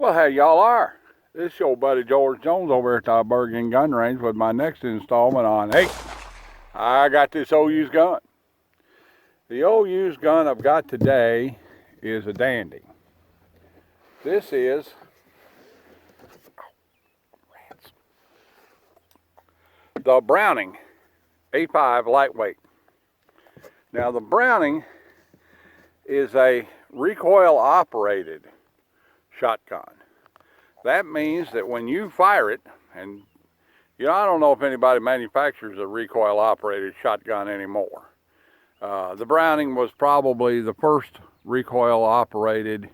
Well, hey, y'all are. This is your buddy George Jones over at the Bergen Gun Range with my next installment on, hey, I got this old used gun. The old used gun I've got today is a dandy. This is the Browning A5 Lightweight. Now the Browning is a recoil operated shotgun. That means that when you fire it, and I don't know if anybody manufactures a recoil operated shotgun anymore. The Browning was probably the first recoil operated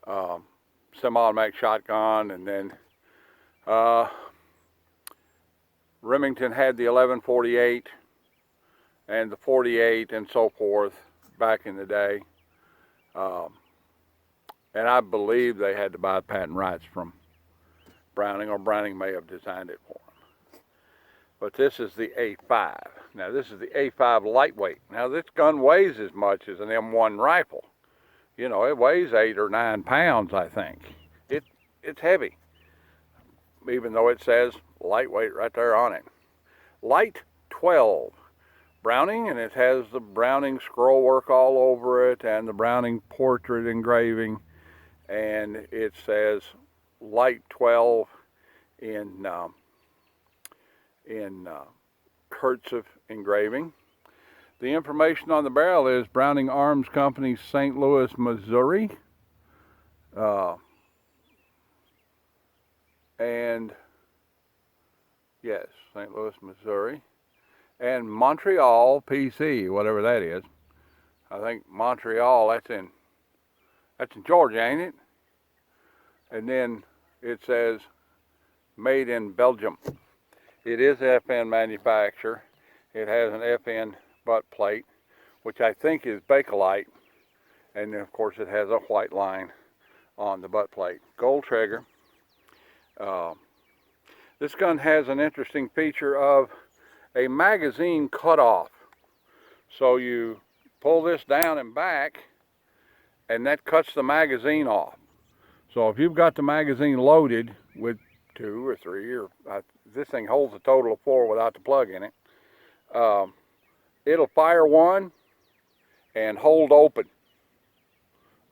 semi-automatic shotgun, and then Remington had the 1148 and the 48 and so forth back in the day. And I believe they had to buy patent rights from Browning, or Browning may have designed it for them. But this is the A5. Now this is the A5 Lightweight. Now this gun weighs as much as an M1 rifle. You know, it weighs 8 or 9 pounds, I think. It's heavy, even though it says lightweight right there on it. Light 12 Browning, and it has the Browning scroll work all over it and the Browning portrait engraving, and it says Light 12 in cursive engraving. The information on the barrel is Browning Arms Company, St. Louis, Missouri. And yes, St. Louis, Missouri. And Montreal, PC, whatever that is. I think Montreal, that's in Georgia, ain't it? And then it says made in Belgium. It is FN manufacturer. It has an FN butt plate, which I think is Bakelite. And then of course it has a white line on the butt plate. Gold trigger. This gun has an interesting feature of a magazine cutoff. So you pull this down and back, and that cuts the magazine off. So if you've got the magazine loaded with 2 or 3, or this thing holds a total of 4 without the plug in it, it'll fire one and hold open.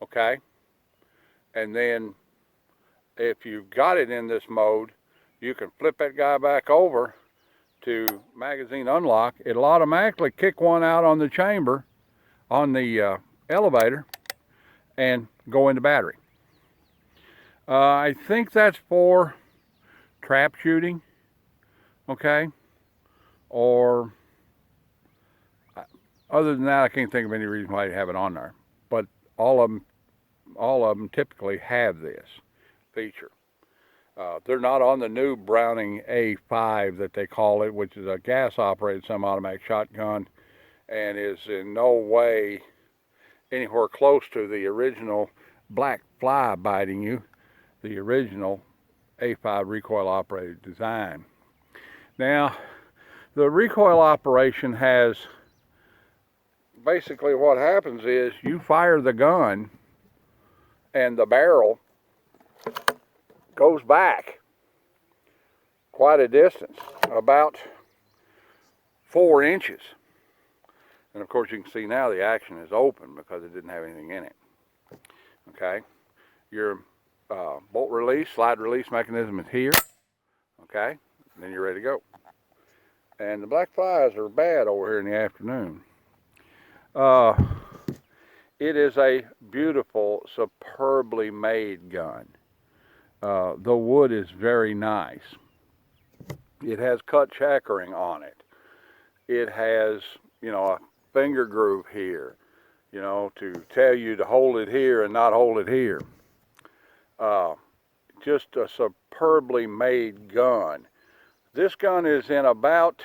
Okay? And then if you've got it in this mode, you can flip that guy back over to magazine unlock. It'll automatically kick one out on the chamber, on the elevator, and go into battery. I think that's for trap shooting, okay? Or other than that, I can't think of any reason why you have it on there. But all of them typically have this feature. They're not on the new Browning A5 that they call it, which is a gas-operated semi-automatic shotgun, and is in no way anywhere close to the original black fly biting you, the original A5 recoil-operated design. Now, the recoil operation has, basically what happens is you fire the gun and the barrel goes back quite a distance, about 4 inches. And of course you can see now the action is open because it didn't have anything in it. Okay, your bolt release, slide release mechanism is here. Okay, and then you're ready to go. And the black flies are bad over here in the afternoon. It is a beautiful, superbly made gun. The wood is very nice. It has cut checkering on it. It has, a finger groove here, to tell you to hold it here and not hold it here. Just a superbly made gun. This gun is in about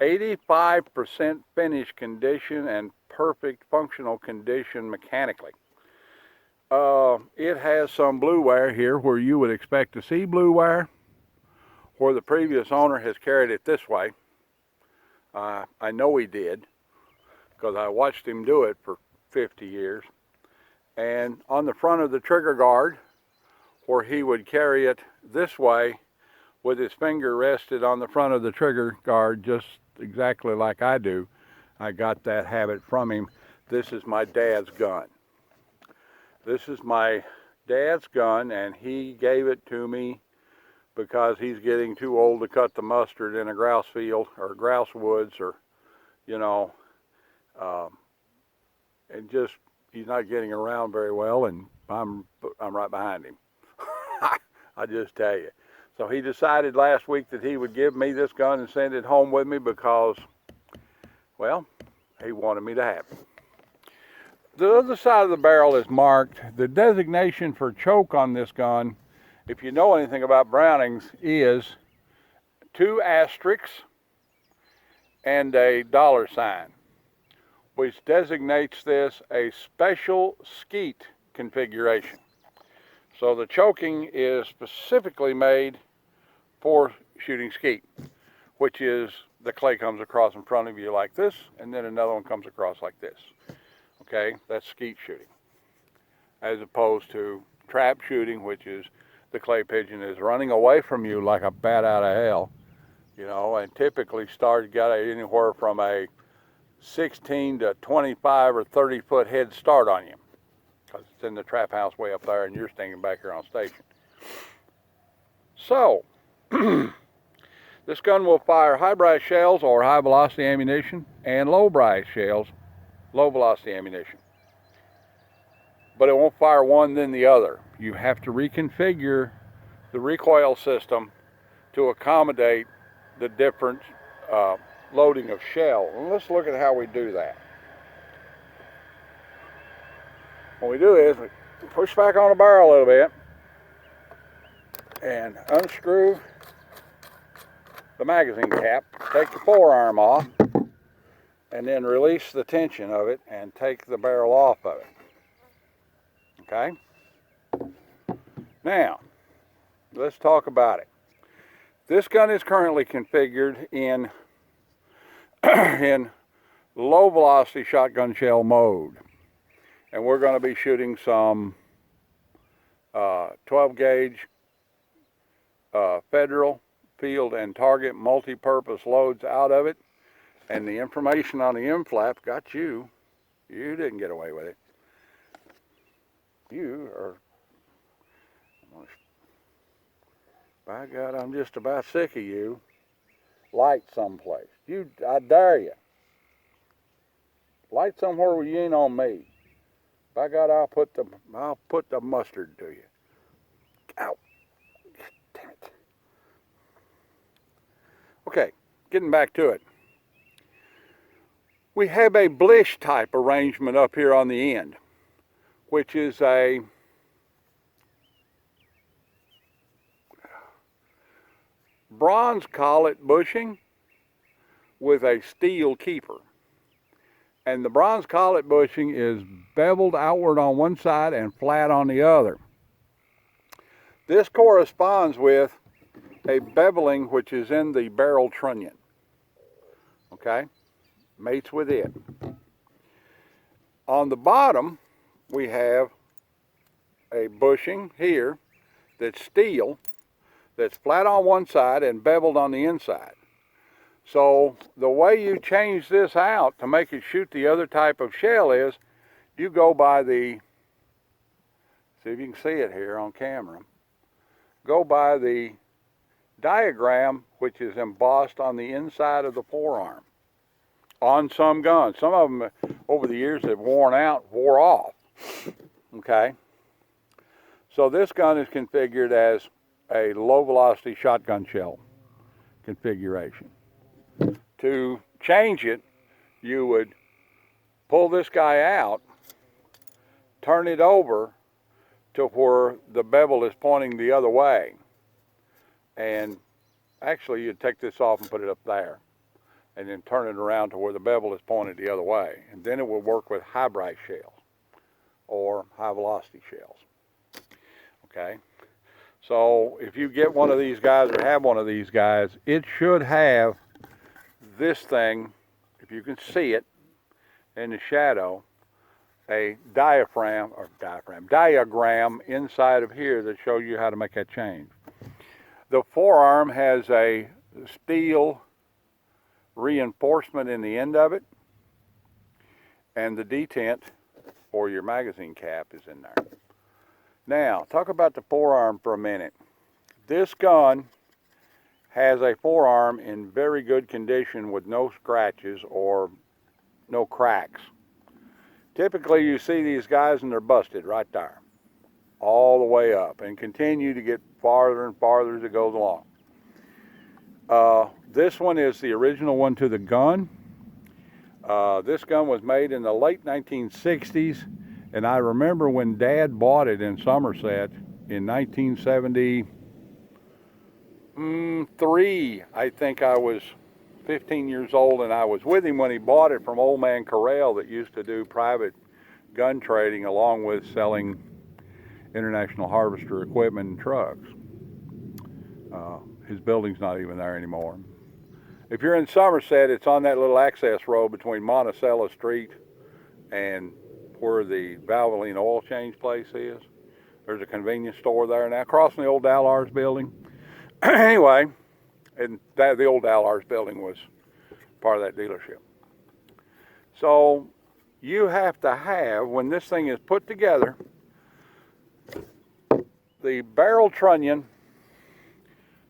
85% finished condition and perfect functional condition mechanically. It has some blue wear here where you would expect to see blue wear, where the previous owner has carried it this way. I know he did, because I watched him do it for 50 years. And on the front of the trigger guard, where he would carry it this way with his finger rested on the front of the trigger guard, just exactly like I do. I got that habit from him. This is my dad's gun. This is my dad's gun, and he gave it to me because he's getting too old to cut the mustard in a grouse field or grouse woods, or, you know, and just he's not getting around very well, and I'm right behind him. I just tell you. So he decided last week that he would give me this gun and send it home with me because, well, he wanted me to have it. The other side of the barrel is marked. The designation for choke on this gun, if you know anything about Brownings, is 2 asterisks and a $sign, which designates this a special skeet configuration. So the choking is specifically made for shooting skeet, which is the clay comes across in front of you like this, and then another one comes across like this. Okay, that's skeet shooting, as opposed to trap shooting, which is the clay pigeon is running away from you like a bat out of hell, you know, and typically got anywhere from a 16 to 25 or 30 foot head start on you, because it's in the trap house way up there and you're standing back here on station. So this gun will fire high bright shells or high velocity ammunition, and low bright shells, low velocity ammunition. But it won't fire one then the other. You have to reconfigure the recoil system to accommodate the different loading of shell. And let's look at how we do that. What we do is we push back on the barrel a little bit and unscrew the magazine cap, take the forearm off, and then release the tension of it and take the barrel off of it. Okay? Now, let's talk about it. This gun is currently configured in in low velocity shotgun shell mode, and we're going to be shooting some 12 gauge Federal field and target multi-purpose loads out of it, and the information on the M flap got you. You didn't get away with it. You are, by God, I'm just about sick of you. Light someplace. I dare you. Light somewhere where you ain't on me. By God, I'll put the mustard to you. Ow. Damn it. Okay, getting back to it. We have a Blish type arrangement up here on the end, which is a bronze collet bushing with a steel keeper. And the bronze collet bushing is beveled outward on one side and flat on the other. This corresponds with a beveling which is in the barrel trunnion. Okay? Mates with it. On the bottom, we have a bushing here that's steel, that's flat on one side and beveled on the inside. So the way you change this out to make it shoot the other type of shell is you go by the, see if you can see it here on camera, go by the diagram which is embossed on the inside of the forearm on some guns. Some of them over the years have wore off. Okay, so this gun is configured as a low velocity shotgun shell configuration. To change it, you would pull this guy out, turn it over to where the bevel is pointing the other way, and actually you'd take this off and put it up there, and then turn it around to where the bevel is pointed the other way, and then it will work with high bright shells or high velocity shells. Okay, so if you get one of these guys or have one of these guys, it should have this thing, if you can see it in the shadow, a diagram inside of here that shows you how to make that change. The forearm has a steel reinforcement in the end of it, and the detent for your magazine cap is in there. Now, talk about the forearm for a minute. This gun has a forearm in very good condition with no scratches or no cracks. Typically, you see these guys and they're busted right there, all the way up, and continue to get farther and farther as it goes along. This one is the original one to the gun. This gun was made in the late 1960s, and I remember when Dad bought it in Somerset in 1973. I think I was 15 years old, and I was with him when he bought it from Old Man Corral that used to do private gun trading along with selling International Harvester equipment and trucks. His building's not even there anymore. If you're in Somerset, it's on that little access road between Monticello Street and where the Valvoline oil change place is. There's a convenience store there now, crossing the old Dallars building. Anyway, and the old Dallars building was part of that dealership. So you have to have, when this thing is put together, the barrel trunnion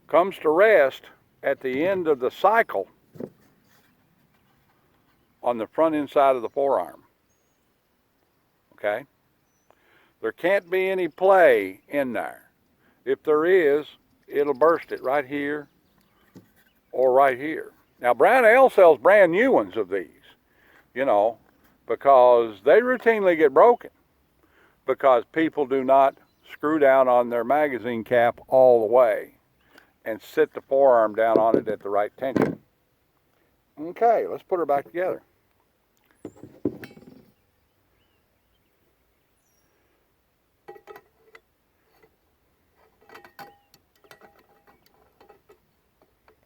comes to rest at the end of the cycle on the front inside of the forearm. Okay? There can't be any play in there. If there is, it'll burst it right here or right here. Now, Brownell sells brand new ones of these, you know, because they routinely get broken because people do not screw down on their magazine cap all the way and sit the forearm down on it at the right tension. Okay, let's put her back together.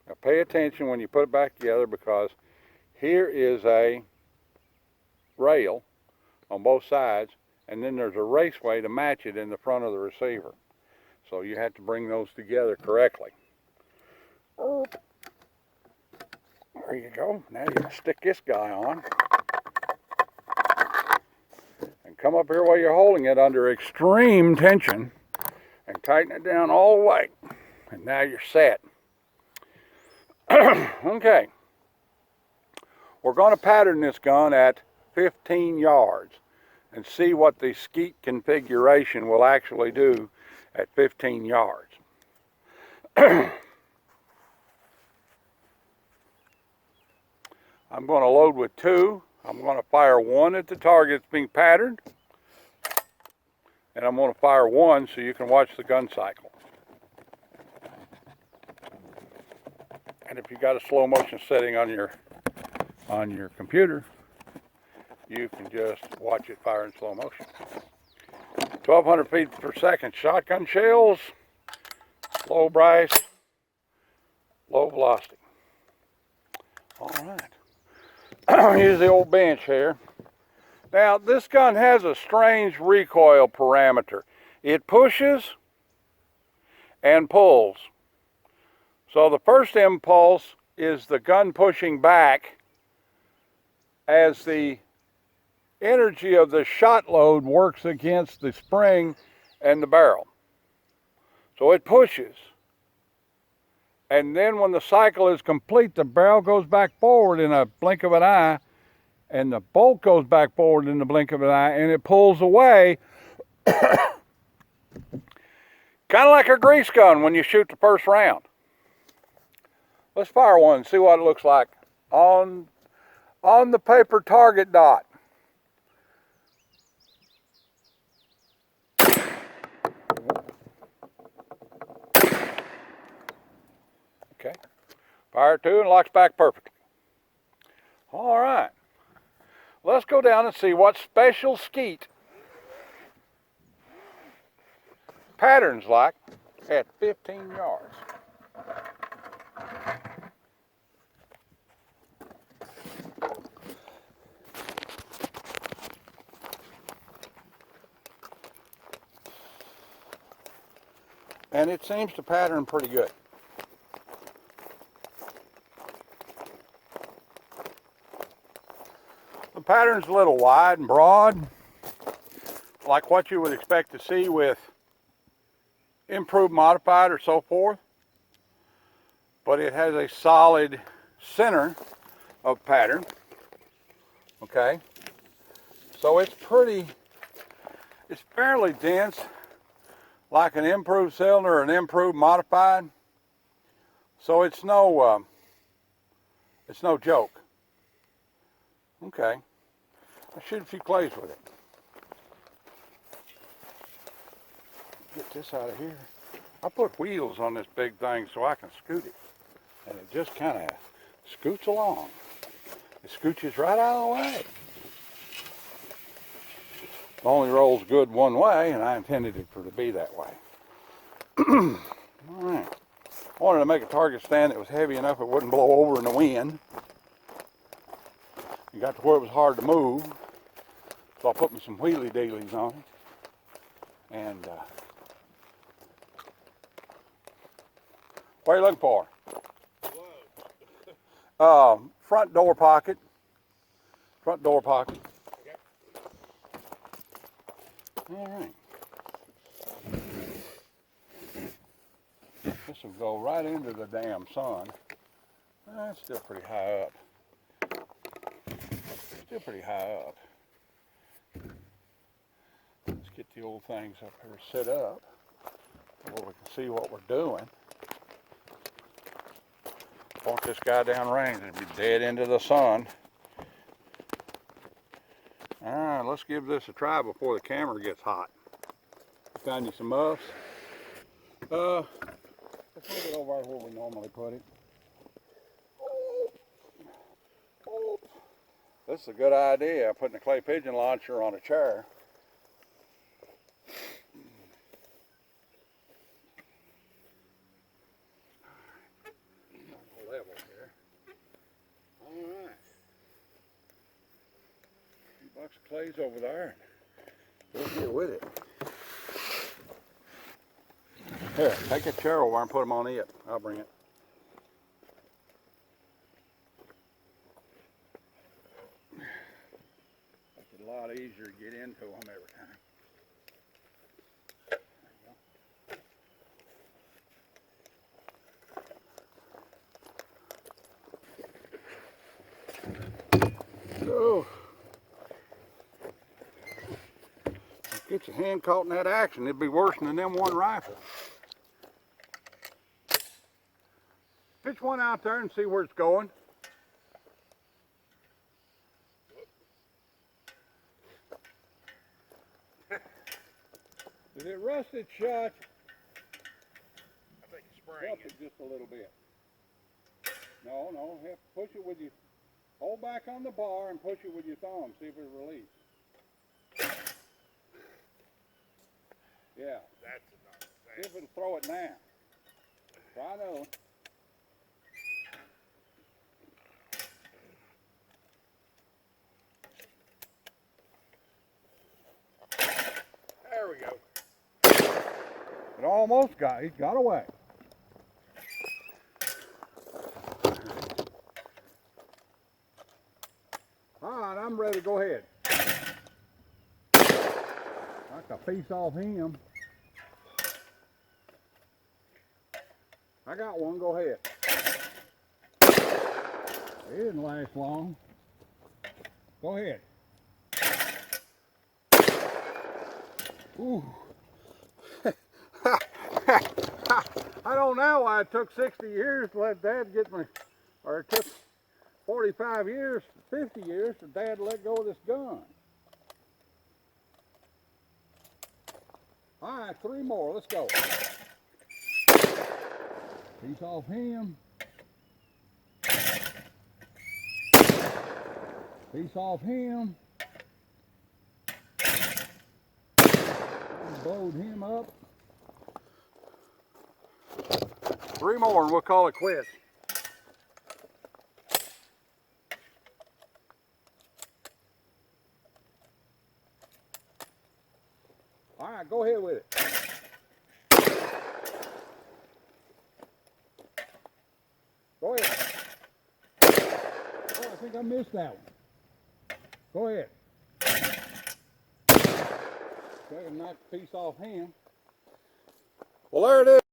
Now pay attention when you put it back together, because here is a rail on both sides, and then there's a raceway to match it in the front of the receiver. So you have to bring those together correctly. There you go. Now you can stick this guy on. And come up here while you're holding it under extreme tension and tighten it down all the way. And now you're set. Okay. We're going to pattern this gun at 15 yards and see what the skeet configuration will actually do at 15 yards. I'm going to load with 2. I'm going to fire 1 at the target that's being patterned, and I'm going to fire 1 so you can watch the gun cycle. And if you got a slow motion setting on your computer, you can just watch it fire in slow motion. 1,200 feet per second shotgun shells, low brace, low velocity. All right. Use the old bench here. Now, this gun has a strange recoil parameter. It pushes and pulls. So the first impulse is the gun pushing back as the energy of the shot load works against the spring and the barrel. So it pushes. And then when the cycle is complete, the barrel goes back forward in a blink of an eye, and the bolt goes back forward in the blink of an eye, and it pulls away. Kind of like a grease gun when you shoot the first round. Let's fire one and see what it looks like on the paper target dot. Okay, fire 2 and locks back perfectly. All right, let's go down and see what special skeet patterns like at 15 yards. and it seems to pattern pretty good. The pattern's a little wide and broad, like what you would expect to see with improved, modified, or so forth, but it has a solid center of pattern. Okay, so it's fairly dense, like an improved cylinder or an improved modified. So it's no joke. Okay, I'll shoot a few clays with it. Get this out of here. I put wheels on this big thing so I can scoot it, and it just kind of scoots along. It scooches right out of the way. It only rolls good one way, and I intended it for it to be that way. All right. I wanted to make a target stand that was heavy enough it wouldn't blow over in the wind. It got to where it was hard to move, so I put me some wheelie dealies on it. And what are you looking for? Front door pocket. Front door pocket. Okay. All right. This will go right into the damn sun. That's still pretty high up. Still pretty high up. Let's get the old things up here set up so we can see what we're doing. Point this guy down range and be dead into the sun. Alright, let's give this a try before the camera gets hot. Found you some muffs. Let's move it over where we normally put it. This is a good idea, putting a clay pigeon launcher on a chair. Level here. Alright. A few bucks of clays over there. We'll get with it. Here, take a chair over and put them on it. I'll bring it. Make it a lot easier to get into them every time. So, get your hand caught in that action, it'd be worse than them one rifle. Pitch one out there and see where it's going. Is it rusted shut? I think it's spraying Up it just a little bit. No, you have to push it with your, hold back on the bar and push it with your thumb, see if it'll release. Yeah. That's enough. See if it'll throw it now. Try those. There we go. It almost got, he got away. All right, I'm ready to go ahead. Knock a piece off him. I got one, go ahead. It didn't last long. Go ahead. Ooh. I don't know why it took 60 years to let Dad get me, or it took 45 years, 50 years for Dad to let go of this gun. All right, 3 more, let's go. Piece off him. Piece off him. Blowed him up. 3 more and we'll call it quits. All right, go ahead with it. think I missed that one. Go ahead. Okay, knock the piece off him. Well, there it is.